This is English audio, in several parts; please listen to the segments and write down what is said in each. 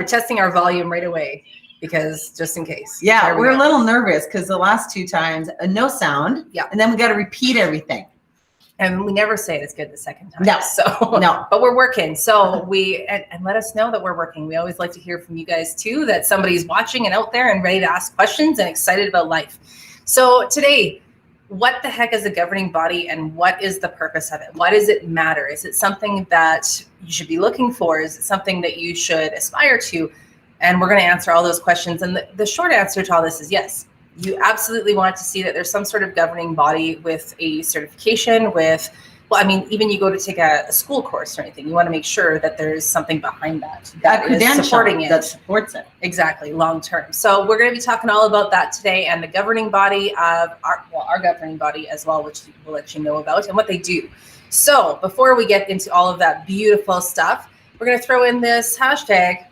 testing our volume right away because just in case. Yeah, we're a little nervous because the last 2 times, no sound. Yeah. And then we got to repeat everything. And we never say it's good the second time. No. So, no. But we're working. So and let us know that we're working. We always like to hear from you guys too, that somebody's watching and out there and ready to ask questions and excited about life. So today, what the heck is a governing body and what is the purpose of it? Why does it matter? Is it something that you should be looking for? Is it something that you should aspire to? And we're going to answer all those questions. And the short answer to all this is yes. You absolutely want to see that there's some sort of governing body with a certification even you go to take a school course or anything, you want to make sure that there's something behind that is supporting it. That supports it. Exactly, long term. So we're going to be talking all about that today and the governing body of our governing body as well, which we'll let you know about and what they do. So before we get into all of that beautiful stuff, we're going to throw in this hashtag,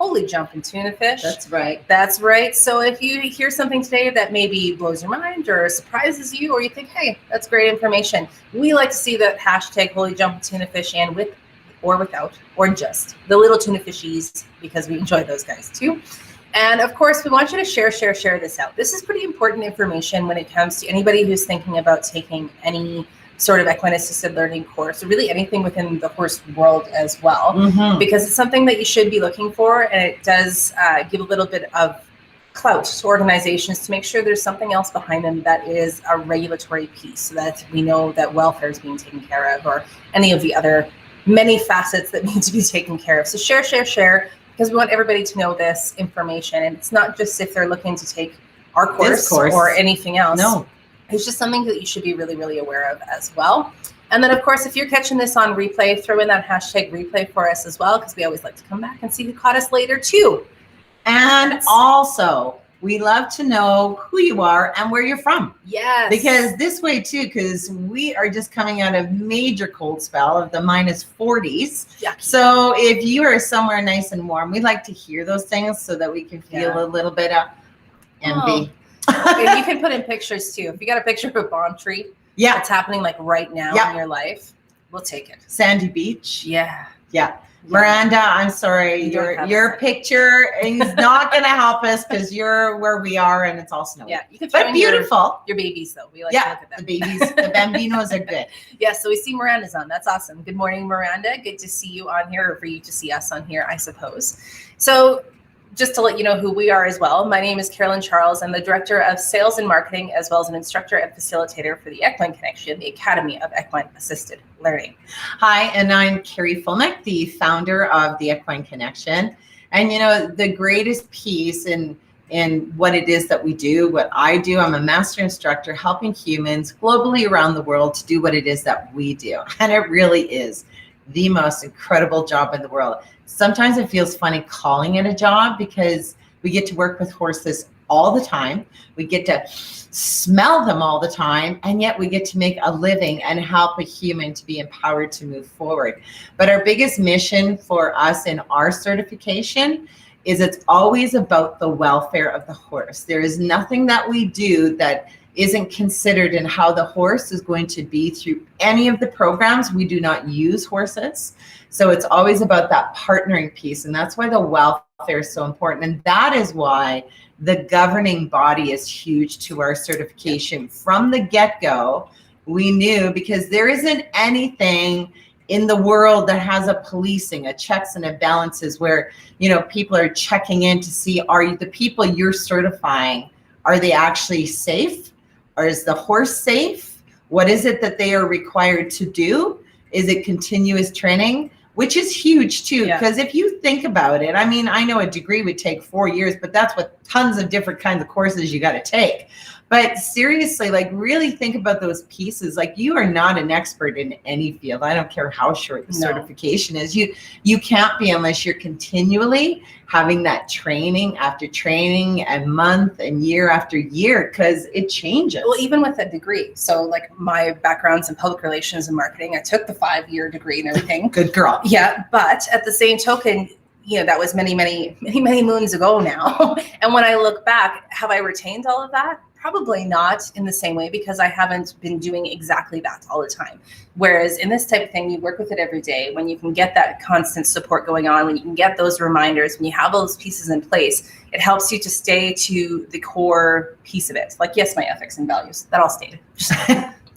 Holy Jumping Tuna Fish. That's right. That's right. So if you hear something today that maybe blows your mind or surprises you, or you think, hey, that's great information, we like to see that hashtag Holy Jumping Tuna Fish and with or without, or just the little tuna fishies, because we enjoy those guys too. And of course, we want you to share this out. This is pretty important information when it comes to anybody who's thinking about taking any sort of equine assisted learning course, or really anything within the horse world as well, because it's something that you should be looking for. And it does give a little bit of clout to organizations to make sure there's something else behind them that is a regulatory piece, so that we know that welfare is being taken care of, or any of the other many facets that need to be taken care of. So share, because we want everybody to know this information. And it's not just if they're looking to take our course or anything else. No. It's just something that you should be really, really aware of as well. And then, of course, if you're catching this on replay, throw in that hashtag replay for us as well, because we always like to come back and see who caught us later too. And also, we love to know who you are and where you're from. Yes. Because this way too, because we are just coming out of major cold spell of the -40s. Yeah. So if you are somewhere nice and warm, we like to hear those things so that we can feel a little bit of envy. You can put in pictures too. If you got a picture of a bomb tree, that's happening like right now in your life, we'll take it. Sandy Beach. Yeah. Miranda, I'm sorry, your picture is not going to help us because you're where we are and it's all snowy. Yeah, you can. But beautiful. Your babies, though, we like to look at them. The babies, the bambinos are good. Yeah, so we see Miranda's on. That's awesome. Good morning, Miranda. Good to see you on here, or for you to see us on here, I suppose. So, just to let you know who we are as well, my name is Carolyn Charles. I'm the Director of Sales and Marketing, as well as an instructor and facilitator for the Equine Connection, the Academy of Equine Assisted Learning. Hi, and I'm Carrie Fulnick, the founder of the Equine Connection. And the greatest piece in what it is that we do, what I do, I'm a master instructor helping humans globally around the world to do what it is that we do. And it really is the most incredible job in the world. Sometimes it feels funny calling it a job because we get to work with horses all the time. We get to smell them all the time, and yet we get to make a living and help a human to be empowered to move forward. But our biggest mission for us in our certification is it's always about the welfare of the horse. There is nothing that we do that isn't considered in how the horse is going to be through any of the programs. We do not use horses. So it's always about that partnering piece. And that's why the welfare is so important. And that is why the governing body is huge to our certification. From the get-go, we knew, because there isn't anything in the world that has a policing, a checks and a balances where, people are checking in to see, are the people you're certifying, are they actually safe? Or is the horse safe? What is it that they are required to do? Is it continuous training? Which is huge too, because if you think about it, I know a degree would take 4 years, but that's what tons of different kinds of courses you got to take. But seriously, really think about those pieces. You are not an expert in any field. I don't care how short the certification is. You can't be unless you're continually having that training after training and month and year after year, because it changes. Well, even with a degree. So my background's in public relations and marketing. I took the 5-year degree and everything. Good girl. Yeah. But at the same token, that was many, many, many, many moons ago now. And when I look back, have I retained all of that? Probably not in the same way, because I haven't been doing exactly that all the time. Whereas in this type of thing, you work with it every day. When you can get that constant support going on, when you can get those reminders, when you have those pieces in place, it helps you to stay to the core piece of it. Like, yes, my ethics and values, that all stayed.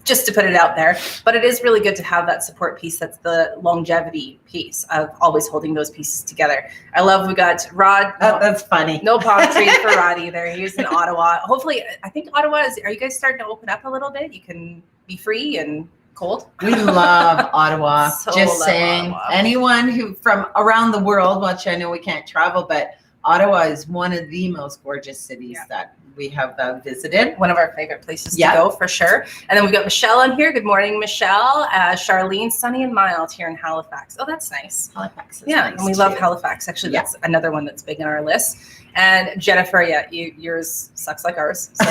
Just to put it out there. But it is really good to have that support piece. That's the longevity piece of always holding those pieces together. I love, we got Rod. That's funny. No palm trees for Rod either. He's in Ottawa. Hopefully, I think Ottawa is, are you guys starting to open up a little bit? You can be free and cold. We love Ottawa. So Just love saying, Ottawa. anyone who from around the world, which I know we can't travel, but Ottawa is one of the most gorgeous cities that we have visited. One of our favorite places to Yeah. go, for sure. And then we've got Michelle on here. Good morning, Michelle. Charlene, sunny and mild here in Halifax. Oh, that's nice. Halifax is Yeah, nice and we love too. Halifax. Actually, Yeah. that's another one that's big on our list. And Jennifer, yeah, yours sucks like ours. So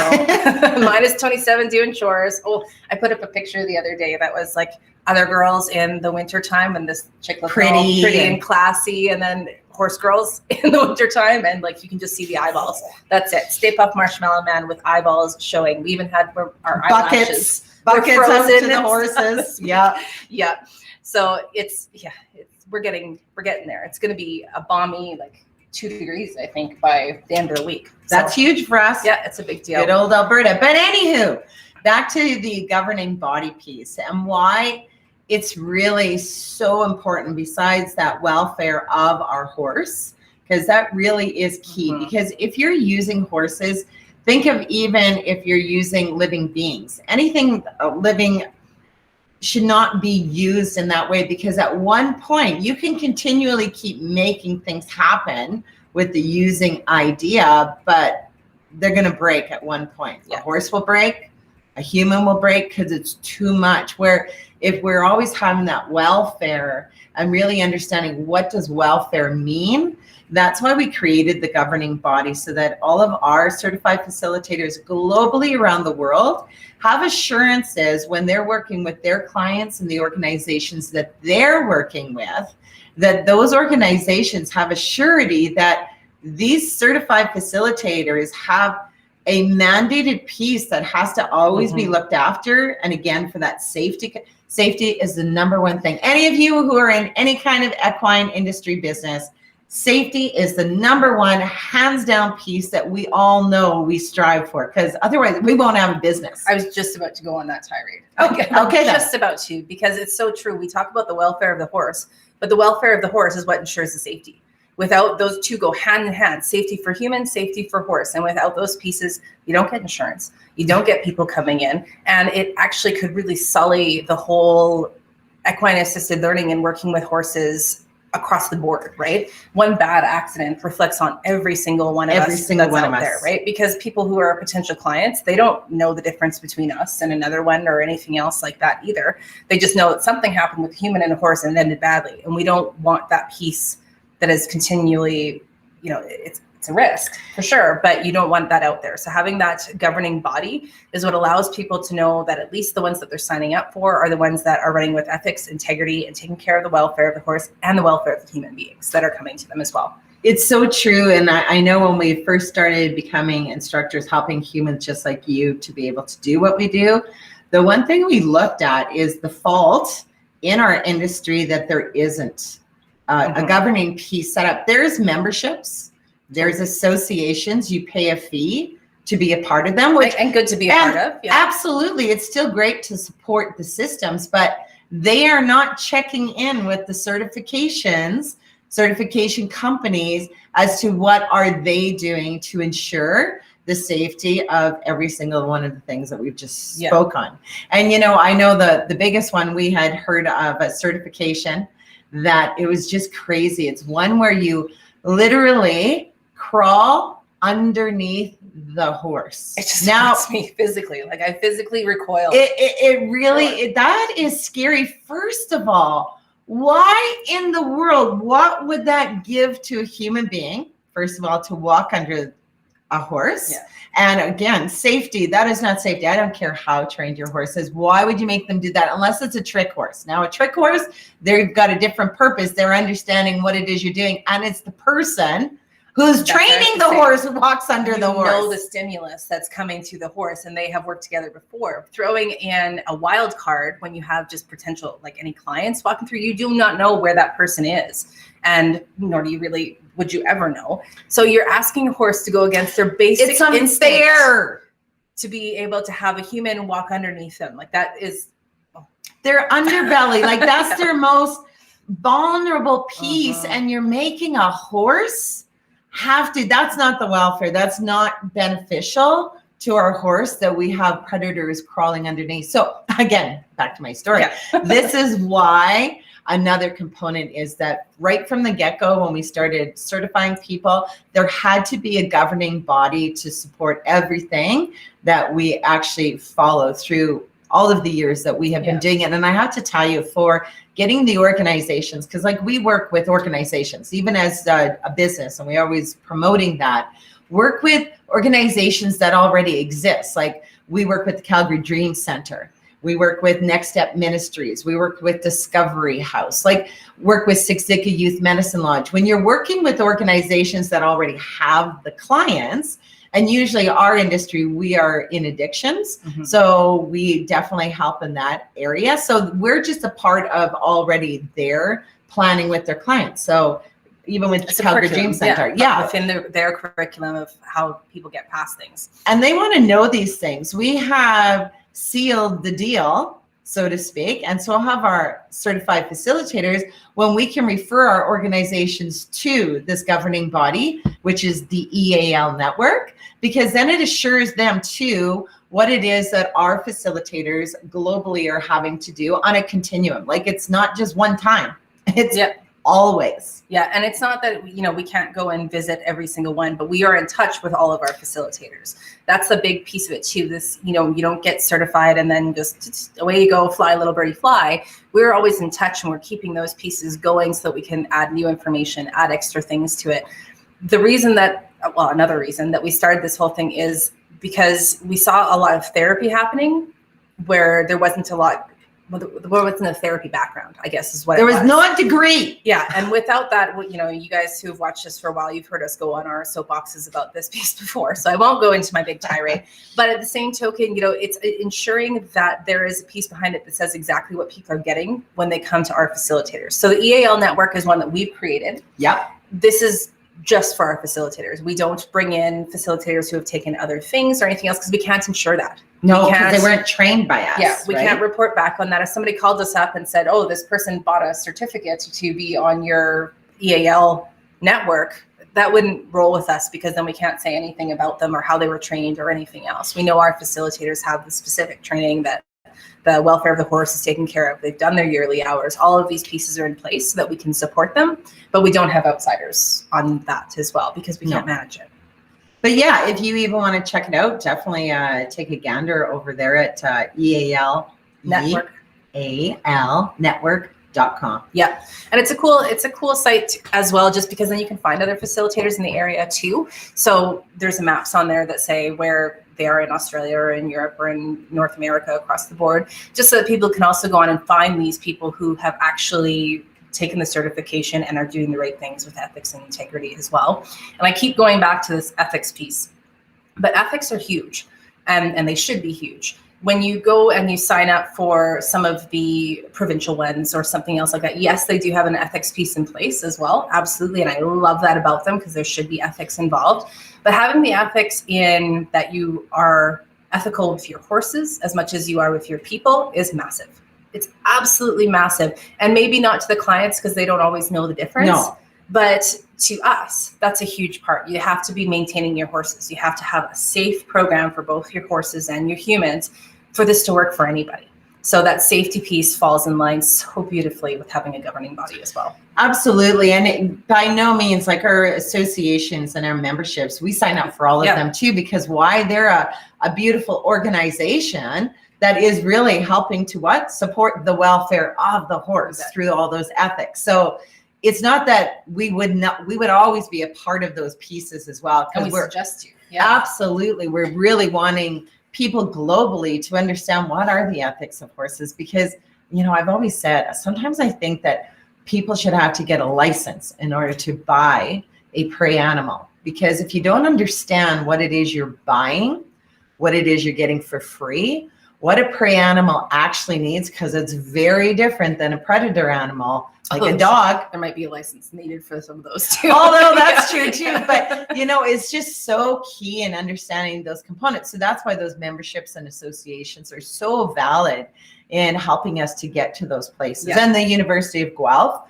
mine is 27 doing chores. Oh, I put up a picture the other day that was like other girls in the winter time, and this chick looked all Pretty pretty and- and classy, and then horse girls in the winter time, and like you can just see the eyeballs. That's it. Stay Puft Marshmallow Man with eyeballs showing. We even had our eyelashes. Buckets were up frozen to the and horses. Yeah. Yeah. So it's we're getting there. It's going to be a balmy like 2 degrees, I think, by the end of the week. So, That's huge for us. yeah, it's a big deal. Good old Alberta. But anywho, back to the governing body piece and why it's really so important besides that welfare of our horse, because that really is key. Mhm. Because if you're using horses, think of even if you're using living beings, anything living should not be used in that way, because at one point you can continually keep making things happen with the using idea, but they're going to break at one point. Yeah. A horse will break, a human will break, because it's too much. Where if we're always having that welfare and really understanding what does welfare mean, that's why we created the governing body, so that all of our certified facilitators globally around the world have assurances when they're working with their clients and the organizations that they're working with, that those organizations have a surety that these certified facilitators have a mandated piece that has to always be looked after. And again, for that safety is the number one thing. Any of you who are in any kind of equine industry business, safety is the number one, hands down piece that we all know we strive for, because otherwise we won't have a business. I was just about to go on that tirade. Okay, then. Just about to, because it's so true. We talk about the welfare of the horse, but the welfare of the horse is what ensures the safety. Without those two go hand in hand, safety for human, safety for horse. And without those pieces, you don't get insurance. You don't get people coming in. And it actually could really sully the whole equine assisted learning and working with horses across the board, right? One bad accident reflects on every single one of Every us single that's one out of us. there, right? Because people who are potential clients, they don't know the difference between us and another one or anything else like that either. They just know that something happened with a human and a horse and it ended badly. And we don't want that piece that is continually, it's a risk for sure, but you don't want that out there. So having that governing body is what allows people to know that at least the ones that they're signing up for are the ones that are running with ethics, integrity, and taking care of the welfare of the horse and the welfare of the human beings that are coming to them as well. It's so true. And I know when we first started becoming instructors, helping humans just like you to be able to do what we do, the one thing we looked at is the fault in our industry that there isn't a governing piece set up. There's memberships, there's associations, you pay a fee to be a part of them, which And good to be a part of. Yeah. absolutely, it's still great to support the systems, but they are not checking in with the certification companies as to what are they doing to ensure the safety of every single one of the things that we've just spoke on. And I know the biggest one we had heard of a certification that it was just crazy. It's one where you literally crawl underneath the horse. It just makes me physically, like I physically recoil. It really, that is scary. First of all, why in the world, what would that give to a human being? First of all, to walk under a horse. Yeah. And again, safety, that is not safety. I don't care how trained your horse is. Why would you make them do that unless it's a trick horse? Now, a trick horse, they've got a different purpose. They're understanding what it is you're doing. And it's the person who's That's what I training was the saying. horse who walks under You the horse. know the stimulus that's coming to the horse, and they have worked together before. Throwing in a wild card when you have just potential, like any clients walking through, you do not know where that person is, and nor do you really, would you ever know? So you're asking a horse to go against their basic It's instinct unfair. to be able to have a human walk underneath them. Like that is Their underbelly, like that's their most vulnerable piece, Uh-huh. and you're making a horse have to, that's not the welfare. That's not beneficial to our horse that we have predators crawling underneath. So again, back to my story. Yeah. This is why another component is that right from the get-go, when we started certifying people, there had to be a governing body to support everything that we actually follow through all of the years that we have been doing it. And I have to tell you, for getting the organizations, because like we work with organizations, even as a business, and we always promoting that, work with organizations that already exist. Like we work with the Calgary Dream Center. We work with Next Step Ministries. We work with Discovery House, like work with Siksika Youth Medicine Lodge. When you're working with organizations that already have the clients, and usually our industry, we are in addictions. Mhm. So we definitely help in that area. So we're just a part of already their planning with their clients. So even with It's a Calgary curriculum, Dream Center, yeah. within their curriculum of how people get past things. And they want to know these things. We have sealed the deal, so to speak. And so I'll have our certified facilitators when we can refer our organizations to this governing body, which is the EAL network, because then it assures them too what it is that our facilitators globally are having to do on a continuum. Like it's not just one time, it's always. Yeah, and it's not that, you know, we can't go and visit every single one, but we are in touch with all of our facilitators. That's the big piece of it too. This, you know, you don't get certified and then just away you go, fly little birdie fly. We're always in touch, and we're keeping those pieces going so that we can add new information, add extra things to it. The reason that, well, another reason that we started this whole thing is because we saw a lot of therapy happening where there wasn't a lot, there wasn't a therapy background, I guess is what There was no degree. Yeah, and without that, you know, you guys who have watched us for a while, you've heard us go on our soapboxes about this piece before, so I won't go into my big tirade. But at the same token, you know, it's ensuring that there is a piece behind it that says exactly what people are getting when they come to our facilitators. So the EAL network is one that we've created. Yep. This is just for our facilitators. We don't bring in facilitators who have taken other things or anything else because we can't ensure that. No, because they weren't trained by us. Yeah, we right? can't report back on that. If somebody called us up and said, oh, this person bought a certificate to be on your EAL network, that wouldn't roll with us because then we can't say anything about them or how they were trained or anything else. We know our facilitators have the specific training that the welfare of the horse is taken care of. They've done their yearly hours. All of these pieces are in place so that we can support them, but we don't have outsiders on that as well because we can't manage it. But yeah, if you even want to check it out, definitely take a gander over there at EAL Network. EALnetwork.com. Yeah, and it's a cool site as well, just because then you can find other facilitators in the area too. So there's maps on there that say where they are in Australia or in Europe or in North America across the board, just so that people can also go on and find these people who have actually taken the certification and are doing the right things with ethics and integrity as well. And I keep going back to this ethics piece, but ethics are huge, and they should be huge. When you go and you sign up for some of the provincial ones or something else like that, yes, they do have an ethics piece in place as well. Absolutely. And I love that about them because there should be ethics involved. But having the ethics in that you are ethical with your horses as much as you are with your people is massive. It's absolutely massive. And maybe not to the clients because they don't always know the difference. No. But to us, that's a huge part. You have to be maintaining your horses. You have to have a safe program for both your horses and your humans for this to work for anybody. So that safety piece falls in line so beautifully with having a governing body as well. Absolutely. And by no means, like our associations and our memberships, we sign up for all of them too, because why? They're a beautiful organization that is really helping to support the welfare of the horse through all those ethics. So it's not that we would always be a part of those pieces as well. And we suggest to. Absolutely. We're really wanting people globally to understand what are the ethics of horses, because, you know, I've always said, sometimes I think that people should have to get a license in order to buy a prey animal. Because if you don't understand what it is you're buying, what it is you're getting for free, what a prey animal actually needs, because it's very different than a predator animal, like a dog. There might be a license needed for some of those too. Although that's true too, but it's just so key in understanding those components. So that's why those memberships and associations are so valid in helping us to get to those places. Yeah. And the University of Guelph,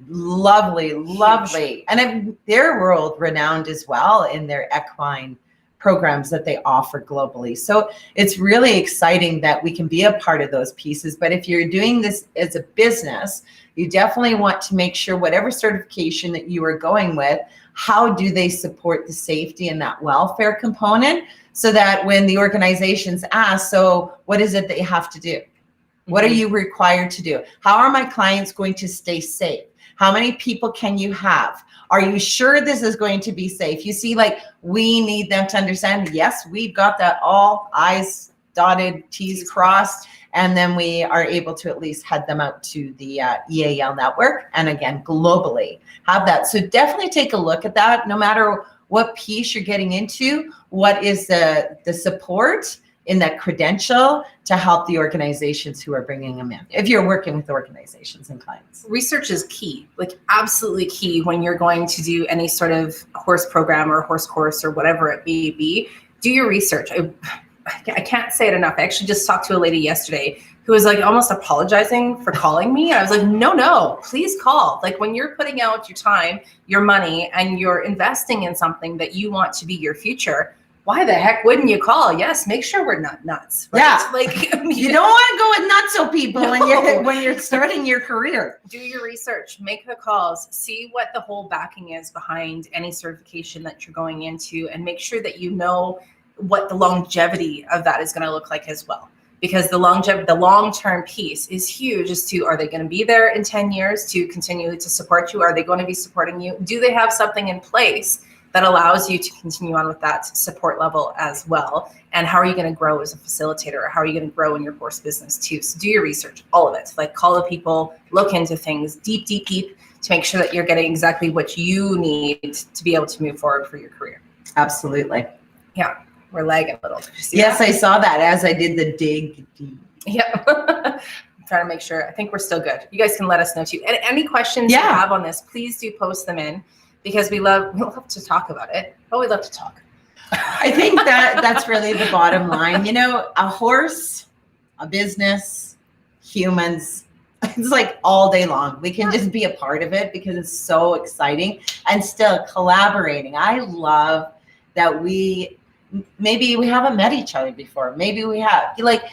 lovely. And they're world renowned as well in their equine programs that they offer globally. So it's really exciting that we can be a part of those pieces. But if you're doing this as a business, you definitely want to make sure whatever certification that you are going with, how do they support the safety and that welfare component, so that when the organizations ask, so what is it that you have to do? What are you required to do? How are my clients going to stay safe? How many people can you have? Are you sure this is going to be safe? You see, like, we need them to understand, yes, we've got that all I's dotted, T's crossed, and then we are able to at least head them out to the EAL network. And again, globally have that. So definitely take a look at that. No matter what piece you're getting into, what is the support in that credential to help the organizations who are bringing them in, if you're working with organizations and clients. Research is key, like absolutely key when you're going to do any sort of horse program or horse course or whatever it may be. Do your research. I can't say it enough. I actually just talked to a lady yesterday who was like almost apologizing for calling me. And I was like, no, please call. Like, when you're putting out your time, your money, and you're investing in something that you want to be your future, why the heck wouldn't you call? Yes, make sure we're not nuts. Right? Yeah, like you don't want to go with nutso people when you're starting your career. Do your research, make the calls, see what the whole backing is behind any certification that you're going into, and make sure that you know what the longevity of that is going to look like as well. Because the long-term piece is huge as to, are they going to be there in 10 years to continue to support you? Are they going to be supporting you? Do they have something in place that allows you to continue on with that support level as well? And how are you going to grow as a facilitator? How are you going to grow in your horse business too? So do your research, all of it. Like, call the people, look into things deep to make sure that you're getting exactly what you need to be able to move forward for your career. Absolutely. Yeah, we're lagging a little. Yes, that? I saw that as I did the dig. Yeah. I'm trying to make sure. I think we're still good. You guys can let us know too. And any questions you have on this, please do post them in, because we love to talk about it. Oh, we love to talk. I think that's really the bottom line. A horse, a business, humans, it's like all day long. We can just be a part of it because it's so exciting, and still collaborating. I love that maybe we haven't met each other before. Maybe we have. Like,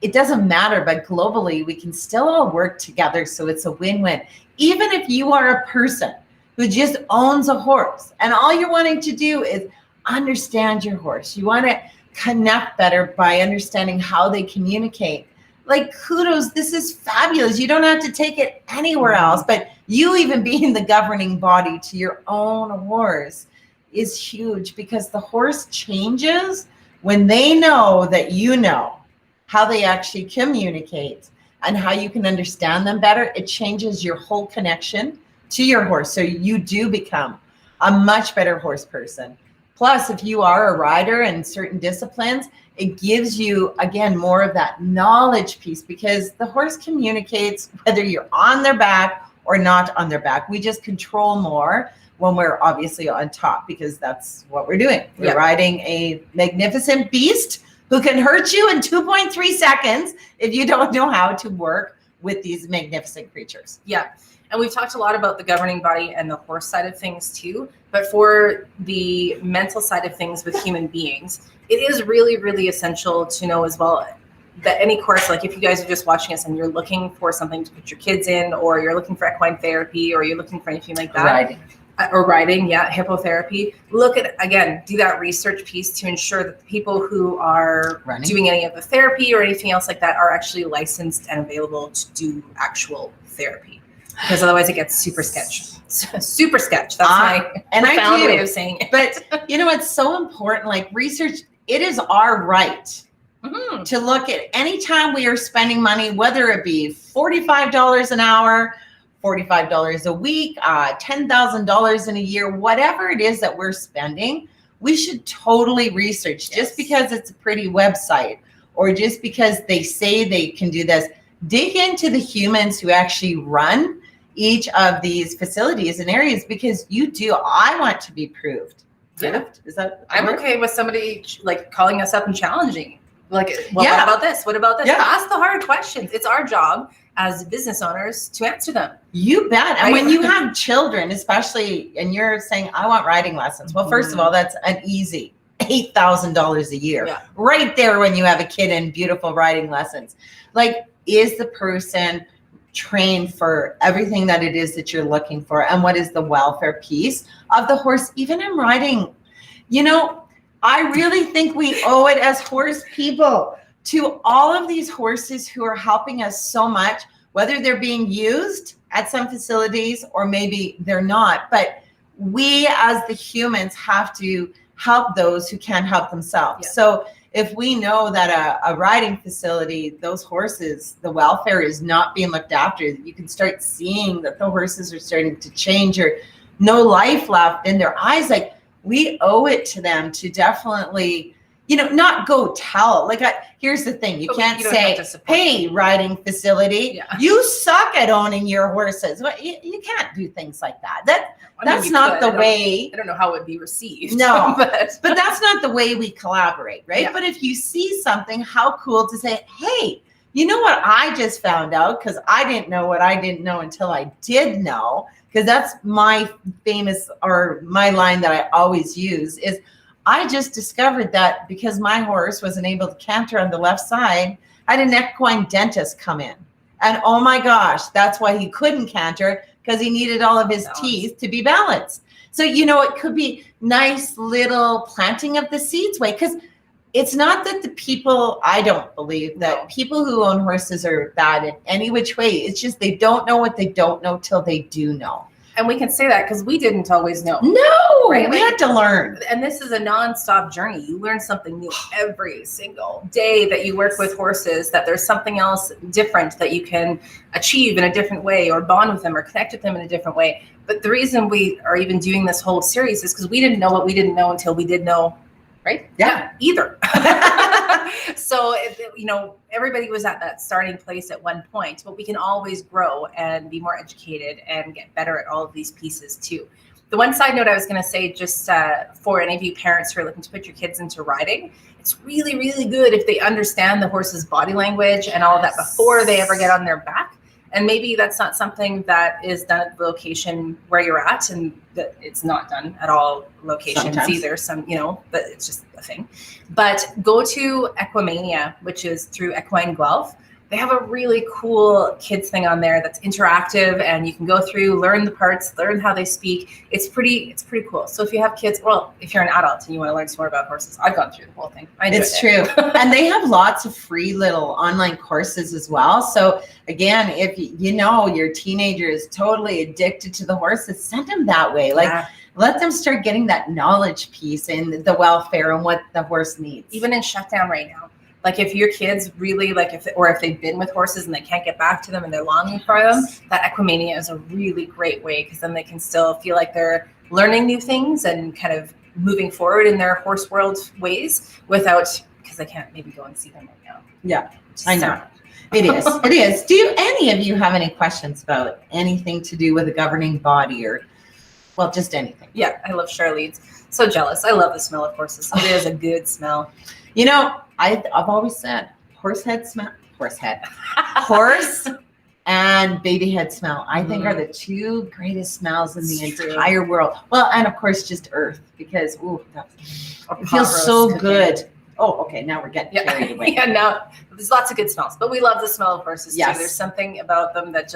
it doesn't matter, but globally we can still all work together. So it's a win-win. Even if you are a person who just owns a horse and all you're wanting to do is understand your horse. You want to connect better by understanding how they communicate. Like, kudos, this is fabulous. You don't have to take it anywhere else, but you even being the governing body to your own horse is huge, because the horse changes when they know that you know how they actually communicate and how you can understand them better. It changes your whole connection to your horse. So you do become a much better horse person. Plus, if you are a rider in certain disciplines, it gives you, again, more of that knowledge piece, because the horse communicates whether you're on their back or not on their back. We just control more when we're obviously on top, because that's what we're doing. We're riding a magnificent beast who can hurt you in 2.3 seconds if you don't know how to work with these magnificent creatures. Yeah. And we've talked a lot about the governing body and the horse side of things too, but for the mental side of things with human beings, it is really, really essential to know as well that any course, like if you guys are just watching us and you're looking for something to put your kids in, or you're looking for equine therapy, or you're looking for anything like that. Riding, hippotherapy. Look at, again, do that research piece to ensure that the people who are doing any of the therapy or anything else like that are actually licensed and available to do actual therapy. Because otherwise it gets super sketch. Super sketch. That's my profound way of saying it. But it's so important, like research, it is our right to look at any time we are spending money, whether it be $45 an hour, $45 a week, $10,000 in a year, whatever it is that we're spending, we should totally research. Yes. Just because it's a pretty website or just because they say they can do this, dig into the humans who actually run each of these facilities and areas, because I want to be proved. Yeah. Is that? I'm okay with somebody like calling us up and challenging. Like, well, Yeah. what about this? What about this? Yeah. Ask the hard questions. It's our job as business owners to answer them. You bet. And Right? when you have children, especially, and you're saying, I want riding lessons. Well, first of all, that's an easy $8,000 a year. Yeah. Right there when you have a kid in beautiful riding lessons. Like, is the person trained for everything that it is that you're looking for? And what is the welfare piece of the horse? Even in riding, I really think we owe it as horse people to all of these horses who are helping us so much, whether they're being used at some facilities or maybe they're not. But we as the humans have to help those who can't help themselves. Yeah. So if we know that a riding facility, those horses, the welfare is not being looked after, you can start seeing that the horses are starting to change or no life left in their eyes. Like, we owe it to them to definitely, not go tell. Like, here's the thing. You But can't you don't say, have to support hey, them. riding facility, Yeah. you suck at owning your horses. Well, you can't do things like that. That's you not could. the way. I don't know how it would be received. No. but But that's not the way we collaborate, right? Yeah. But if you see something, how cool to say, hey, you know what I just found out? Because I didn't know what I didn't know until I did know. Because that's my my line that I always use is, I just discovered that because my horse wasn't able to canter on the left side, I had an equine dentist come in. And oh my gosh, that's why he couldn't canter, because he needed all of his Balance. teeth to be balanced. So, it could be nice little planting of the seeds way, because it's not that I don't believe that No. people who own horses are bad in any which way. It's just they don't know what they don't know till they do know. And we can say that because we didn't always know. No, Right, we like- had to learn. And this is a nonstop journey. You learn something new every single day that you work with horses, that there's something else different that you can achieve in a different way, or bond with them or connect with them in a different way. But the reason we are even doing this whole series is because we didn't know what we didn't know until we did know, right? Yeah. Either. So, everybody was at that starting place at one point, but we can always grow and be more educated and get better at all of these pieces too. The one side note I was going to say, just for any of you parents who are looking to put your kids into riding, it's really, really good if they understand the horse's body language and all of that before they ever get on their back. And maybe that's not something that is done at the location where you're at, and that it's not done at all locations Sometimes. either. But it's just a thing. But go to Equimania, which is through Equine Guelph. They have a really cool kids thing on there that's interactive, and you can go through, learn the parts, learn how they speak. It's pretty cool. So if you have kids, well, if you're an adult and you want to learn some more about horses, I've gone through the whole thing. I enjoyed It's it. true. And they have lots of free little online courses as well. So again, if your teenager is totally addicted to the horses, send them that way. Like, Yeah. let them start getting that knowledge piece and the welfare and what the horse needs. Even in shutdown right now. Like, if your kids really if they've been with horses and they can't get back to them and they're longing for them, that Equimania is a really great way, because then they can still feel like they're learning new things and kind of moving forward in their horse world ways because they can't maybe go and see them right now. Yeah, I know. It is. It is. Do any of you have any questions about anything to do with a governing body or, well, just anything? Yeah, I love Charlene's. So jealous. I love the smell of horses. It is a good smell. I've always said horse and baby head smell, I think, are the two greatest smells in the It's true. entire world. Well, and of course, just earth, because it Or feels pot roast so cooking. good. Oh, okay. Now we're getting Yeah, carried away. yeah. Now there's lots of good smells, but we love the smell of horses Yes. too. There's something about them that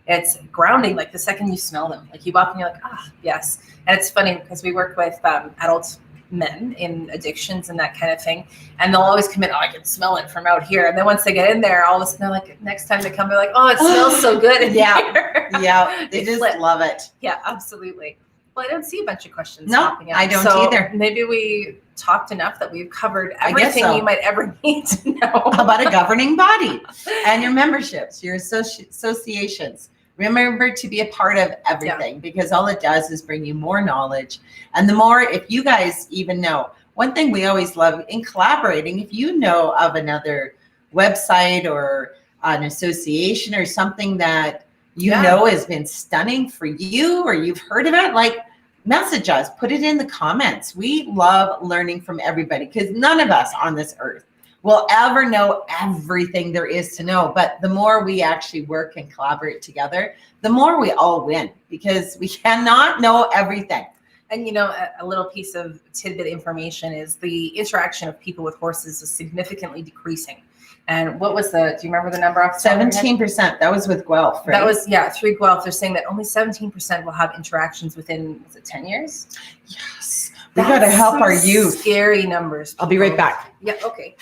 it's grounding. Like, the second you smell them, like, you walk and you're like, yes. And it's funny because we work with adult men in addictions and that kind of thing, and they'll always come in, I can smell it from out here. And then once they get in there, all of a sudden they're like, next time they come, they're like, it smells so good in Yeah. here. Yeah, they They just flip. love it. Yeah, absolutely. Well, I don't see a bunch of questions No, popping up. I don't So either. Maybe we talked enough that we've covered I guess everything so. you might ever need to know. How about a governing body and your memberships, your associations? Remember to be a part of everything, because all it does is bring you more knowledge. And the more, if you guys even know, one thing we always love in collaborating, if you know of another website or an association or something that you know has been stunning for you, or you've heard of it, like, message us, put it in the comments. We love learning from everybody, because none of us on this earth will ever know everything there is to know. But the more we actually work and collaborate together, the more we all win, because we cannot know everything. And, you know, a little piece of tidbit information is the interaction of people with horses is significantly decreasing. And what was do you remember the number off the top of your head? 17%. That was with Guelph, right? That was, through Guelph. They're saying that only 17% will have interactions within, was it 10 years? Yes. We got to help our youth. Scary numbers. I'll be right back. Yeah, okay.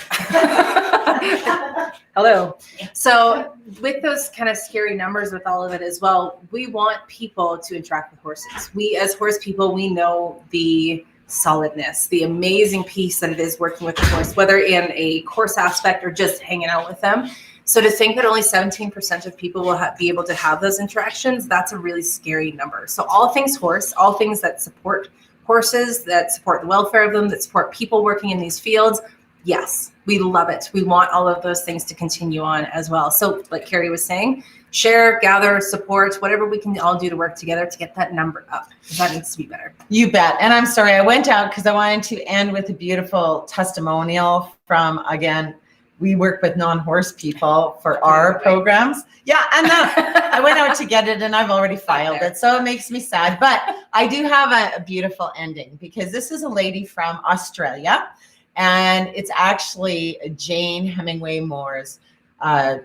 Hello. So with those kind of scary numbers, with all of it as well, we want people to interact with horses. We, as horse people, we know the solidness, the amazing piece that it is working with the horse, whether in a course aspect or just hanging out with them. So to think that only 17% of people will be able to have those interactions, that's a really scary number. So all things horse, all things that support horses, that support the welfare of them, that support people working in these fields, yes, we love it. We want all of those things to continue on as well. So like Carrie was saying, share, gather, support, whatever we can all do to work together to get that number up, because that needs to be better. You bet. And I'm sorry, I went out because I wanted to end with a beautiful testimonial from, again, we work with non-horse people for our programs. Yeah, and I went out to get it and I've already filed it. So it makes me sad. But I do have a beautiful ending, because this is a lady from Australia, and it's actually Jane Hemingway Moore's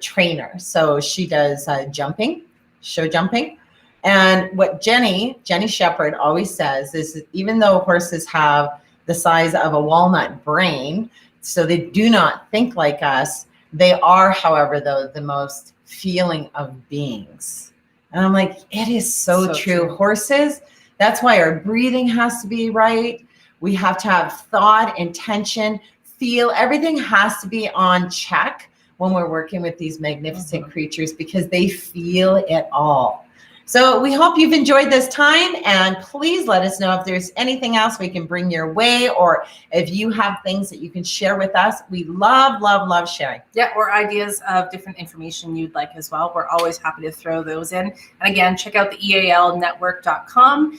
trainer. So she does jumping, show jumping. And what Jenny Shepherd always says is, even though horses have the size of a walnut brain, so they do not think like us, they are, however, though, the most feeling of beings. And I'm like, it is so true. Horses, that's why our breathing has to be right. We have to have thought, intention, feel. Everything has to be on check when we're working with these magnificent creatures, because they feel it all. So we hope you've enjoyed this time, and please let us know if there's anything else we can bring your way, or if you have things that you can share with us. We love, love, love sharing. Yeah, or ideas of different information you'd like as well. We're always happy to throw those in. And again, check out the EALnetwork.com.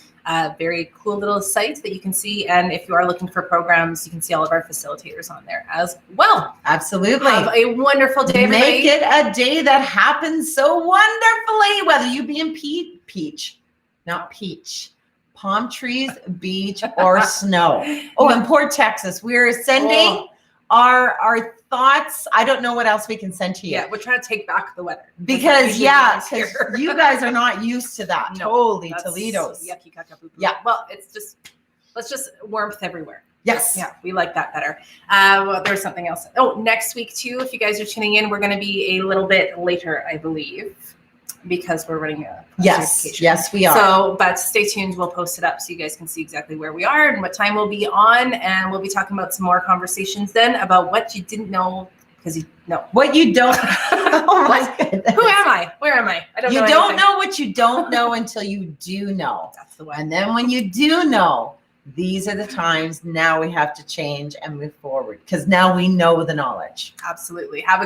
Very cool little site that you can see. And if you are looking for programs, you can see all of our facilitators on there as well. Absolutely. Have a wonderful day, everybody. Make it a day that happens so wonderfully, whether you be in palm trees, beach, or snow. Oh, and poor Texas. We're sending our thoughts. I don't know what else we can send to you. Yeah, we're trying to take back the weather. Because you guys are not used to that. No, totally, Toledo's. Yucky, yeah. Well, let's just warmth everywhere. Yes. Yeah, we like that better. Well, there's something else. Oh, next week too, if you guys are tuning in, we're going to be a little bit later, I believe, because we're running a certification. Yes, we are. So, but stay tuned. We'll post it up so you guys can see exactly where we are and what time we'll be on. And we'll be talking about some more conversations then about what you didn't know, because you know what you don't. Oh my goodness. Who am I? Where am I? I don't know. You don't know what you don't know until you do know. That's the one. And then when you do know, these are the times now we have to change and move forward, because now we know the knowledge. Absolutely. Have a